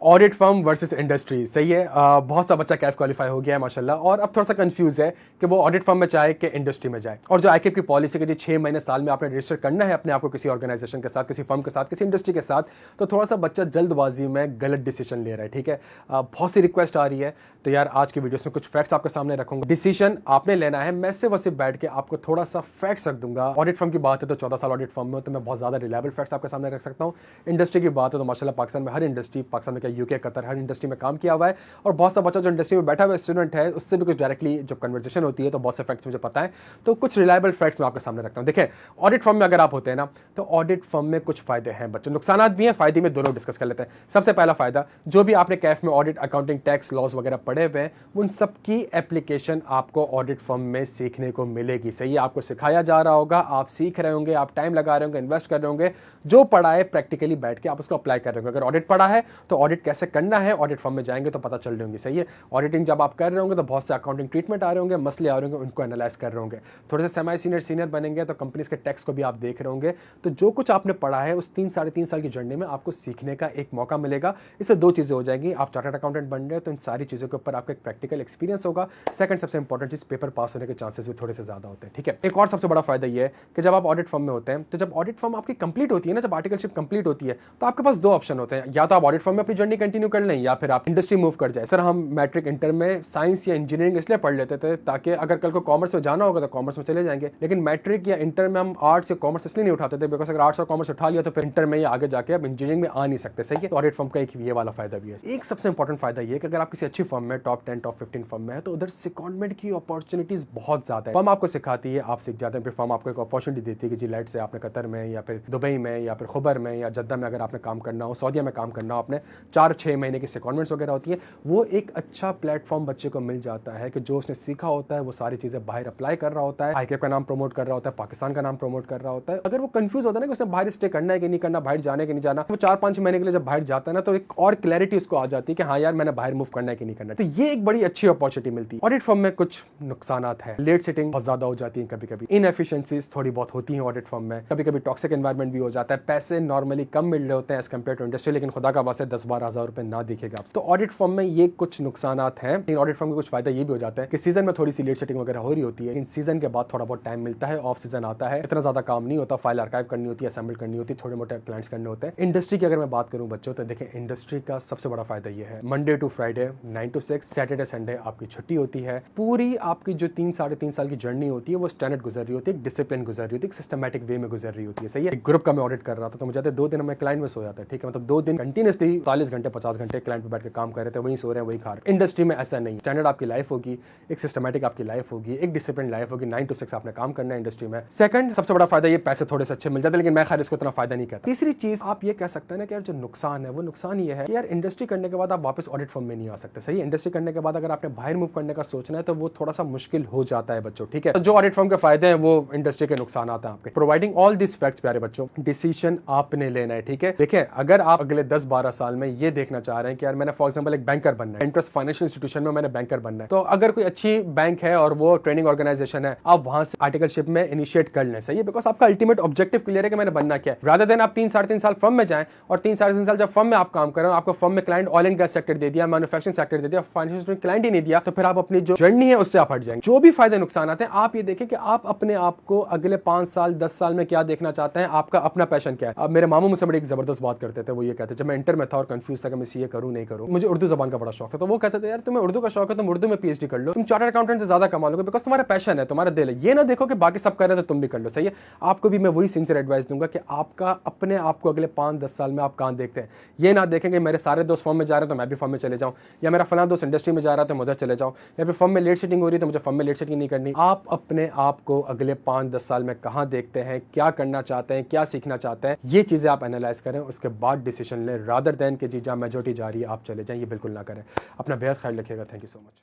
Audit firm versus industry, सही है। बहुत सा बच्चा कैफ क्वालिफाई हो गया है माशाल्लाह, और अब थोड़ा सा कंफ्यूज है कि वो ऑडिट फर्म में जाए कि इंडस्ट्री में जाए। और जो आईकेएफ की पॉलिसी है कि 6 महीने साल में आपने रजिस्टर करना है अपने आप को किसी ऑर्गेनाइजेशन के साथ, किसी फर्म के साथ, किसी इंडस्ट्री के साथ, तो थोड़ा सा बच्चा जल्दबाजी में गलत डिसीजन ले रहा है। ठीक है, बहुत सी रिक्वेस्ट आ रही है, तो यार आज की वीडियोस में कुछ फैक्ट्स आपके सामने रखूंगा। डिसीजन आपने लेना है, मैं सिर्फ बैठ के आपको थोड़ा सा फैक्ट्स रख दूंगा। ऑडिट फर्म की बात है तो 14 साल ऑडिट फर्म में, तो मैं बहुत ज्यादा रिलायबल फैक्ट्स आपके सामने रख सकता हूँ। इंडस्ट्री की बात है तो माशाल्लाह पाकिस्तान में हर इंडस्ट्री, पाकिस्तान में क्या यूके, कतर, हर इंडस्ट्री में काम किया हुआ है। और बहुत सा बच्चा जो इंडस्ट्री में बैठा हुआ स्टूडेंट है उससे भी कुछ डायरेक्टली जब कन्वर्सेशन होती है तो बहुत से फैक्ट्स मुझे पता है, तो कुछ रिलायबल फैक्ट्स मैं आपके सामने रखता हूँ। देखिए, ऑडिट फर्म में अगर आप होते हैं ना, तो ऑडिट फर्म में कुछ फायदे हैं बच्चों, नुकसान भी हैं, फायदे में दोनों डिस्कस कर लेते हैं। सबसे पहला फायदा, जो भी आपने कैफ में ऑडिट, अकाउंटिंग, टैक्स, लॉज वगैरह पढ़े हुए हैं, उन सब की एप्लीकेशन आपको ऑडिट फर्म में सीखने को मिलेगी। सही है, आपको सिखाया जा रहा होगा, आप सीख रहे होंगे, आप टाइम लगा रहे होंगे, इन्वेस्ट कर रहे होंगे, जो पढ़ा है प्रैक्टिकली बैठ के आप उसको अप्लाई कर रहे होंगे। अगर ऑडिट पढ़ा है तो ऑडिट कैसे करना है ऑडिट फर्म में जाएंगे तो पता चल रही होंगी। सही है, ऑडिटिंग जब आप कर रहे होंगे तो बहुत से अकाउंटिंग ट्रीटमेंट आ रहे होंगे, मसले आ रहे होंगे, उनको एनालाइज कर रहे होंगे। थोड़े से सेमी सीनियर, सीनियर बनेंगे तो कंपनीज के टैक्स को भी आप देख रहे होंगे। तो जो कुछ आपने पढ़ा है उस 3-3.5 साल की जर्नी में आपको सीखने का एक मौका मिलेगा। इससे दो चीजें हो जाएंगी, आप चार्टर्ड अकाउंटेंट बन रहे हैं तो इन सारी चीजों के ऊपर आपका एक प्रैक्टिकल एक्सपीरियंस होगा। सेकंड सबसे इंपॉर्टेंट चीज, पेपर पास होने के चांसेस भी थोड़े से ज्यादा होते हैं। ठीक है, एक और सबसे बड़ा फायदा ये है कि जब आप ऑडिट फर्म में होते हैं, तो जब ऑडिट फर्म आपकी कंप्लीट होती है ना, जब आर्टिकलशिप कंप्लीट होती है, तो आपके पास दो ऑप्शन होते हैं, या तो आप ऑडिट फर्म में अपनी जर्नी कंटिन्यू कर लें या फिर आप इंडस्ट्री मूव कर जाए। सर, हम मैट्रिक इंटर में साइंस या इंजीनियरिंग इसलिए पढ़ लेते थे ताकि अगर कल को कॉमर्स में जाना होगा तो कॉमर्स में चले जाएंगे, लेकिन मैट्रिक या इंटर में हम आर्ट्स या कॉमर्स इसलिए नहीं उठाते थे बिकॉज अगर आर्ट्स और कॉमर्स उठा लिया तो फिर इंटर में या आगे जाके आप इंजीनियरिंग में आ नहीं सकते। सही है, तो ऑडिट फर्म का एक ये वाला फायदा भी है। एक सबसे इंपॉर्टेंट फायदा ये कि अगर आप किसी अच्छी फर्म में, टॉप 10, टॉप 15 फर्म में है, तो उधर सेकंडमेंट की अपॉर्चुनिटीज बहुत ज्यादा है। फर्म आपको सिखाती है, आप सीख जाते हैं, फिर फर्म आपको एक अपॉर्चुनिटी देती है कि जी लाइट से आपने कतर में या फिर दुबई में या फिर खुबर में या जद्दा में अगर आपने काम करना हो, सऊदीया में काम करना हो, आपने 4-6 महीने की सेकंडमेंट्स वगैरह होती है। वो एक अच्छा प्लेटफॉर्म बच्चे को मिल जाता है कि जो उसने सीखा होता है वो सारी चीजें बाहर अप्लाई कर रहा होता है, आईकेएफ का नाम प्रमोट कर रहा होता है, पाकिस्तान का नाम प्रमोट कर रहा होता है। अगर वो कंफ्यूज होता है ना कि उसने बाहर स्टे करना है कि नहीं करना, बाहर जाने कि नहीं जाना, वो 4-5 महीने के लिए जब बाहर जाता है ना, तो एक और क्लैरिटी उसको आ जाती है कि हाँ यार मैंने बाहर मूव करना है कि नहीं करना। तो ये एक बड़ी अच्छी अपॉर्चुनिटी मिलती है। ऑडिट फर्म में कुछ नुकसान है, लेट सिटिंग बहुत ज्यादा हो जाती है, कभी कभी इनएफिशिएंसीज थोड़ी बहुत होती है ऑडिट फर्म में, कभी कभी टॉक्सिक एनवायरनमेंट भी हो जाता है, पैसे नॉर्मली कम मिल रहे होते हैं एज कम्पेयर टू इंडस्ट्री, लेकिन खुदा का वास्ते 10-12 हज़ार रुपए ना दिखेगा आपसे। तो ऑडिट फर्म में ये कुछ नुकसान हैं, लेकिन ऑडिट फर्म के कुछ फायदा ये भी हो जाता है कि सीजन में थोड़ी सी लेट सेटिंग वगैरह हो रही होती है, इन सीजन के बाद थोड़ा बहुत टाइम मिलता है, ऑफ सीजन आता है, इतना ज्यादा काम नहीं होता, फाइल आर्काइव करनी होती है, असेंबल करनी होती है, थोड़े मोटे क्लाइंट्स करने होते हैं। इंडस्ट्री की अगर मैं बात करूं बच्चों, तो देखें इंडस्ट्री का सबसे बड़ा फायदा ये है, Monday to Friday 9 to 6, Saturday Sunday आपकी छुट्टी होती है। पूरी आपकी जो 3-3.5 साल की जर्नी होती है वो स्टैंडर्ड गुजर रही होती है, डिसिप्लिन गुजर रही होती है, सिस्टमैटिक वे में गुजर रही होती है। सही है, ग्रुप का मैं ऑडिट कर रहा था तो मुझे 2 दिन में क्लाइंट में सो जाता है। ठीक है, मतलब 2 दिन कंटिन्यूसली 40 घंटे 50 घंटे क्लाइंट पे बैठ के काम कर रहे थे, वहीं सो रहे हैं, वहीं खा रहे हैं। इंडस्ट्री में ऐसा नहीं, स्टैंडर्ड आपकी लाइफ होगी, एक सिस्टमैटिक आपकी लाइफ होगी, एक डिसिप्लिन लाइफ होगी, 9 to 6 आपने काम करना है इंडस्ट्री में। सेकंड सबसे बड़ा फायदा ये, पैसे थोड़े से अच्छे मिल जाते हैं, लेकिन मैं खैर इसको इतना फायदा नहीं करता। तीसरी चीज आप ये कह सकते हैं ना कि यार जो नुकसान है वो नुकसान ये है कि यार इंडस्ट्री करने के बाद आप वापस ऑडिट फर्म में नहीं आ सकते। सही, इंडस्ट्री करने के बाद अगर आपने बाहर मूव करने का सोचना है तो वो थोड़ा सा मुश्किल हो जाता है बच्चों। ठीक है, तो जो ऑडिट फर्म के फायदे हैं वो इंडस्ट्री के नुकसान हैं आपके। प्रोवाइडिंग ऑल दिस फैक्ट्स प्यारे बच्चों, डिसीजन आपने लेना है। ठीक है, देखिए अगर आप अगले 10-12 साल में ये देखना चाह रहे हैं कि यार मैंने फॉर एग्जांपल एक बैंकर बनना है, इंटरेस्ट फाइनेंशियल इंस्टीट्यूशन में मैंने बैंकर बनना है, तो अगर कोई अच्छी बैंक है और वो ट्रेनिंग ऑर्गेनाइजेशन है, आप वहां से आर्टिकलशिप में इनिशिएट कर लें। सही है, बिकॉज आपका अल्टीमेट ऑब्जेक्टिव क्लियर है कि मैंने बनना क्या है, रादर देन आप 3-3.5 साल फर्म में जाएं और 3-3.5 साल जब फर्म में आप काम कर रहे हो, आपको फर्म में client oil and gas sector दे दिया, मैन्युफैक्चरिंग सेक्टर दे दिया, फाइनेंशियल क्लाइंट ही नहीं दिया, तो फिर आप अपनी जो जर्नी है उससे आप हट जाएंगे। जो भी फायदे नुकसान आते हैं आप ये देखें कि आप अपने आप को अगले 5 साल 10 साल में क्या देखना चाहते हैं, आपका अपना पैशन क्या है। अब मेरे मामू मुझसे बड़ी एक जबरदस्त बात करते थे, वो ये कहते, जब मैं इंटर में था और कंफ्यूज था कि मैं सीए करूं नहीं करूं, मुझे उर्दू जबान का बड़ा शौक था, तो वो कहते थे यार तुम्हें उर्दू का शौक है, तुम उर्दू में पीएचडी कर लो, तुम चार्टर्ड अकाउंटेंट से ज्यादा कमा लोगे, बिकॉज तुम्हारा पैशन है, तुम्हारा दिल है। ये ना देखो कि बाकी सब कर रहे हैं तो तुम भी कर लो। सही है, आपको भी मैं वही सिंसियर एडवाइस दूंगा कि आपका अपने आप को अगले 5-10 साल में आप कहां देखते हैं। ये ना देखें कि मेरे सारे दोस्त फॉर्म में जा रहे हैं तो मैं भी फॉर्म में चले जाऊं, या मेरा फलाना दोस्त इंडस्ट्री में जा रहा है तो मैं उधर चले जाऊं, या फिर फॉर्म में लेट सेटिंग हो रही है तो मुझे फॉर्म में लेट सेटिंग नहीं करनी। आप अपने आप को अगले 5-10 साल में कहां देखते हैं, क्या करना चाहते हैं, क्या सीखना चाहते हैं, ये चीजें आप एनालाइज करें, उसके बाद डिसीजन लें, रादर देन कि जी जहां मेजॉरिटी जा रही है आप चले जाएं। ये बिल्कुल ना करें। अपना बेहद ख्याल रखिएगा। Thank you so much.